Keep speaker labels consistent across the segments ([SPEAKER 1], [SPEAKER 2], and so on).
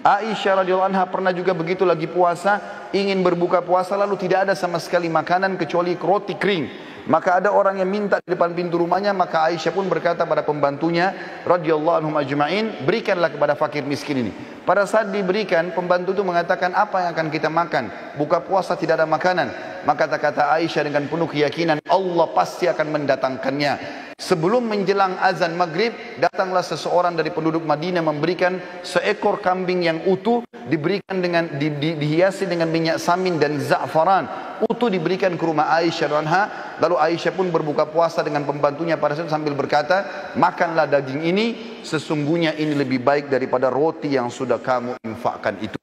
[SPEAKER 1] Aisyah radhiyallahu anha pernah juga begitu, lagi puasa, ingin berbuka puasa lalu tidak ada sama sekali makanan kecuali roti kering. Maka ada orang yang minta di depan pintu rumahnya, maka Aisyah pun berkata pada pembantunya radhiyallahu anhum ajma'in, berikanlah kepada fakir miskin ini. Pada saat diberikan, pembantu itu mengatakan, apa yang akan kita makan? Buka puasa tidak ada makanan. Maka kata Aisyah dengan penuh keyakinan, Allah pasti akan mendatangkannya. Sebelum menjelang azan maghrib, datanglah seseorang dari penduduk Madinah memberikan seekor kambing yang utuh, diberikan dengan dihiasi dengan minyak samin dan za'faran. Utuh diberikan ke rumah Aisyah anha. Lalu Aisyah pun berbuka puasa dengan pembantunya pada saat sambil berkata, makanlah daging ini, sesungguhnya ini lebih baik daripada roti yang sudah kamu infakkan itu.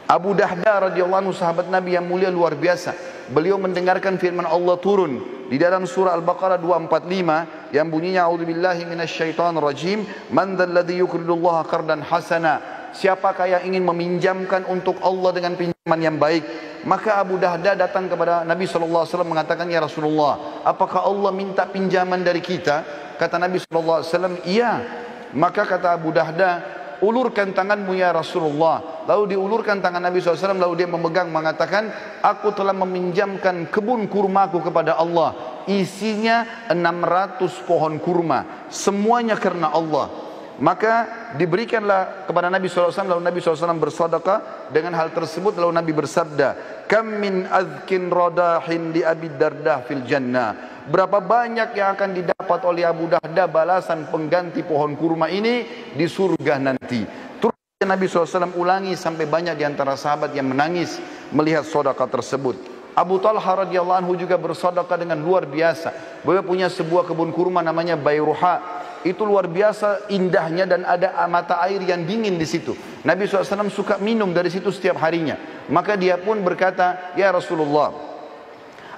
[SPEAKER 1] Abu Dahda radhiyallahu anhu, sahabat Nabi yang mulia luar biasa. Beliau mendengarkan firman Allah turun di dalam surah Al-Baqarah 245 yang bunyinya, a'udzubillahi minasyaitonir rajim, man dzalladzi yuqridullaha qardan hasana. Siapakah yang ingin meminjamkan untuk Allah dengan pinjaman yang baik? Maka Abu Dahda datang kepada Nabi SAW mengatakan, ya Rasulullah, apakah Allah minta pinjaman dari kita? Kata Nabi SAW, iya. Maka kata Abu Dahda, ulurkan tanganmu ya Rasulullah. Lalu diulurkan tangan Nabi SAW, lalu dia memegang mengatakan, aku telah meminjamkan kebun kurmaku kepada Allah, isinya 600 pohon kurma, semuanya karena Allah. Maka diberikanlah kepada Nabi SAW, lalu Nabi SAW bersedekah dengan hal tersebut. Lalu Nabi bersabda, kam min azkin radahin li Abi Dardah fil jannah. Berapa banyak yang akan didapat oleh Abu Dahda balasan pengganti pohon kurma ini di surga nanti. Terus Nabi SAW ulangi sampai banyak di antara sahabat yang menangis melihat sedekah tersebut. Abu Talha radhiyallahu anhu juga bersedekah dengan luar biasa. Beliau punya sebuah kebun kurma namanya Bayruha. Itu luar biasa indahnya dan ada mata air yang dingin di situ. Nabi SAW suka minum dari situ setiap harinya. Maka dia pun berkata, ya Rasulullah,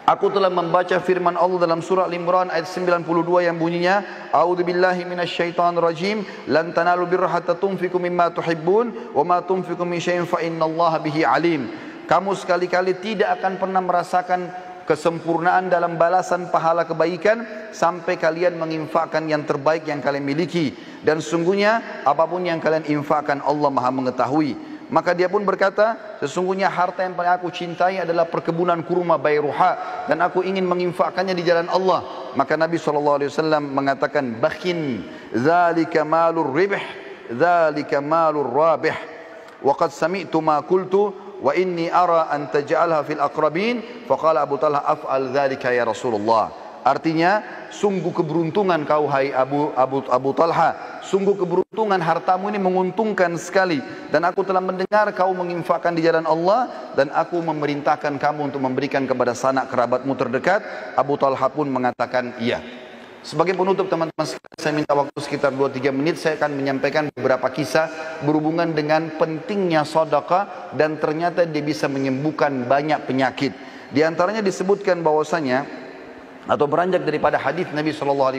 [SPEAKER 1] aku telah membaca firman Allah dalam surah Al-Imran ayat 92 yang bunyinya, a'udzubillahi minasyaitonir rajim, lan tanalu birra hatta tunfiqu mimma tuhibbun wa ma tunfiqu min syai'in fa innallaha bihi alim. Kamu sekali-kali tidak akan pernah merasakan kesempurnaan dalam balasan pahala kebaikan sampai kalian menginfakkan yang terbaik yang kalian miliki, dan sungguhnya apapun yang kalian infakkan Allah Maha mengetahui. Maka dia pun berkata, sesungguhnya harta yang paling aku cintai adalah perkebunan kurma Bayruha, dan aku ingin menginfakkannya di jalan Allah. Maka Nabi SAW mengatakan, bakhin, dzalika malur ribh, dzalika malur rabih. Wa qad sami'tu ma qultu wa inni ara an taj'alha fil aqrabin. Faqala Abu Talha, af'al dzalika ya Rasulullah. Artinya, sungguh keberuntungan kau hai Abu Talha, sungguh keberuntungan, hartamu ini menguntungkan sekali, dan aku telah mendengar kau menginfakkan di jalan Allah, dan aku memerintahkan kamu untuk memberikan kepada sanak kerabatmu terdekat. Abu Talha pun mengatakan iya. Sebagai penutup teman-teman, saya minta waktu sekitar 2-3 menit. Saya akan menyampaikan beberapa kisah berhubungan dengan pentingnya sedekah, dan ternyata dia bisa menyembuhkan banyak penyakit. Di antaranya disebutkan bahwasanya, atau beranjak daripada hadis Nabi SAW,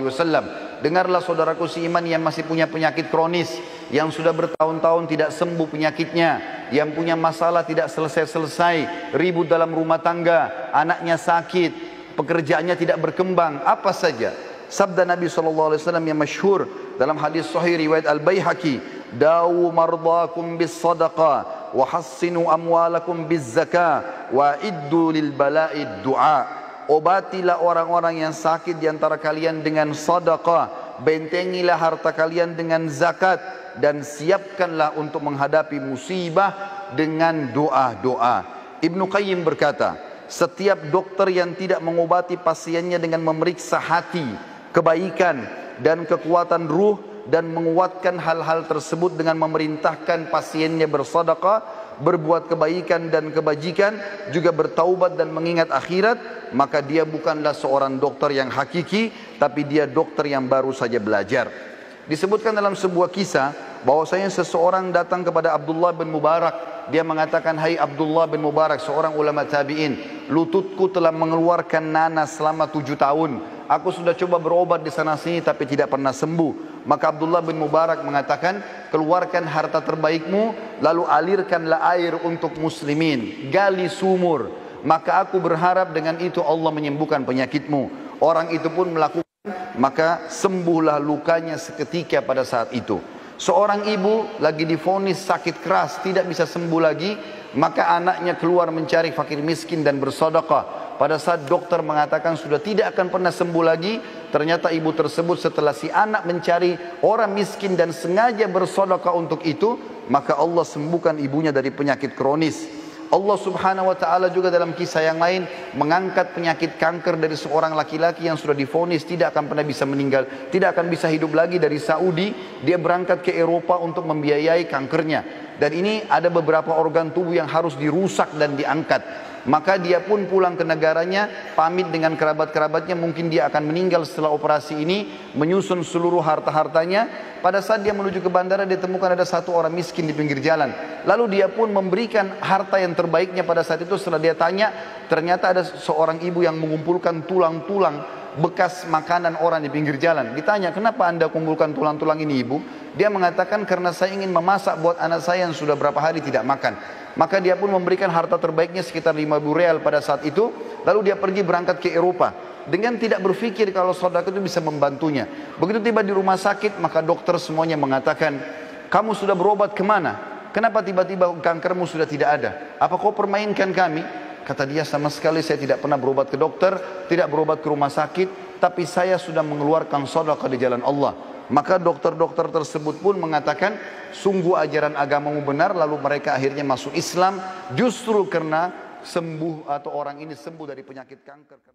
[SPEAKER 1] dengarlah saudaraku seiman yang masih punya penyakit kronis, yang sudah bertahun-tahun tidak sembuh penyakitnya, yang punya masalah tidak selesai-selesai, ribut dalam rumah tangga, anaknya sakit, pekerjaannya tidak berkembang, apa saja. Sabda Nabi SAW yang masyhur dalam hadis sahih riwayat Al-Baihaqi, dawu mardakum bis sadaqah wa hassinu amwalakum biz zakah wa iddu lil bala'id du'a. Obatilah orang-orang yang sakit di antara kalian dengan sedekah, bentengilah harta kalian dengan zakat, dan siapkanlah untuk menghadapi musibah dengan doa-doa. Ibnu Qayyim berkata, setiap dokter yang tidak mengobati pasiennya dengan memeriksa hati, kebaikan dan kekuatan ruh, dan menguatkan hal-hal tersebut dengan memerintahkan pasiennya bersedekah, berbuat kebaikan dan kebajikan, juga bertaubat dan mengingat akhirat, maka dia bukanlah seorang dokter yang hakiki, tapi dia dokter yang baru saja belajar. Disebutkan dalam sebuah kisah bahwasanya seseorang datang kepada Abdullah bin Mubarak. Dia mengatakan, hai Abdullah bin Mubarak, seorang ulama tabi'in, lututku telah mengeluarkan nanas selama 7 tahun. Aku sudah coba berobat di sana sini tapi tidak pernah sembuh. Maka Abdullah bin Mubarak mengatakan, keluarkan harta terbaikmu, lalu alirkanlah air untuk muslimin, gali sumur, maka aku berharap dengan itu Allah menyembuhkan penyakitmu. Orang itu pun melakukan, maka sembuhlah lukanya seketika pada saat itu. Seorang ibu lagi divonis sakit keras, tidak bisa sembuh lagi, maka anaknya keluar mencari fakir miskin dan bersedekah. Pada saat dokter mengatakan sudah tidak akan pernah sembuh lagi, ternyata ibu tersebut setelah si anak mencari orang miskin dan sengaja bersedekah untuk itu, maka Allah sembuhkan ibunya dari penyakit kronis. Allah subhanahu wa ta'ala juga dalam kisah yang lain mengangkat penyakit kanker dari seorang laki-laki yang sudah divonis tidak akan pernah bisa meninggal, tidak akan bisa hidup lagi. Dari Saudi dia berangkat ke Eropa untuk membiayai kankernya, dan ini ada beberapa organ tubuh yang harus dirusak dan diangkat. Maka dia pun pulang ke negaranya, pamit dengan kerabat-kerabatnya, mungkin dia akan meninggal setelah operasi ini, menyusun seluruh harta-hartanya. Pada saat dia menuju ke bandara, dia temukan ada satu orang miskin di pinggir jalan. Lalu dia pun memberikan harta yang terbaiknya pada saat itu. Setelah dia tanya, ternyata ada seorang ibu yang mengumpulkan tulang-tulang bekas makanan orang di pinggir jalan. Ditanya, kenapa anda kumpulkan tulang-tulang ini ibu? Dia mengatakan, karena saya ingin memasak buat anak saya yang sudah berapa hari tidak makan. Maka dia pun memberikan harta terbaiknya sekitar 5.000 real pada saat itu. Lalu dia pergi berangkat ke Eropa dengan tidak berpikir kalau sedekah itu bisa membantunya. Begitu tiba di rumah sakit, maka dokter semuanya mengatakan, kamu sudah berobat kemana? Kenapa tiba-tiba kankermu sudah tidak ada? Apa kau permainkan kami? Kata dia, sama sekali saya tidak pernah berobat ke dokter, tidak berobat ke rumah sakit, tapi saya sudah mengeluarkan sedekah di jalan Allah. Maka dokter-dokter tersebut pun mengatakan, sungguh ajaran agamamu benar. Lalu mereka akhirnya masuk Islam justru karena sembuh, atau orang ini sembuh dari penyakit kanker.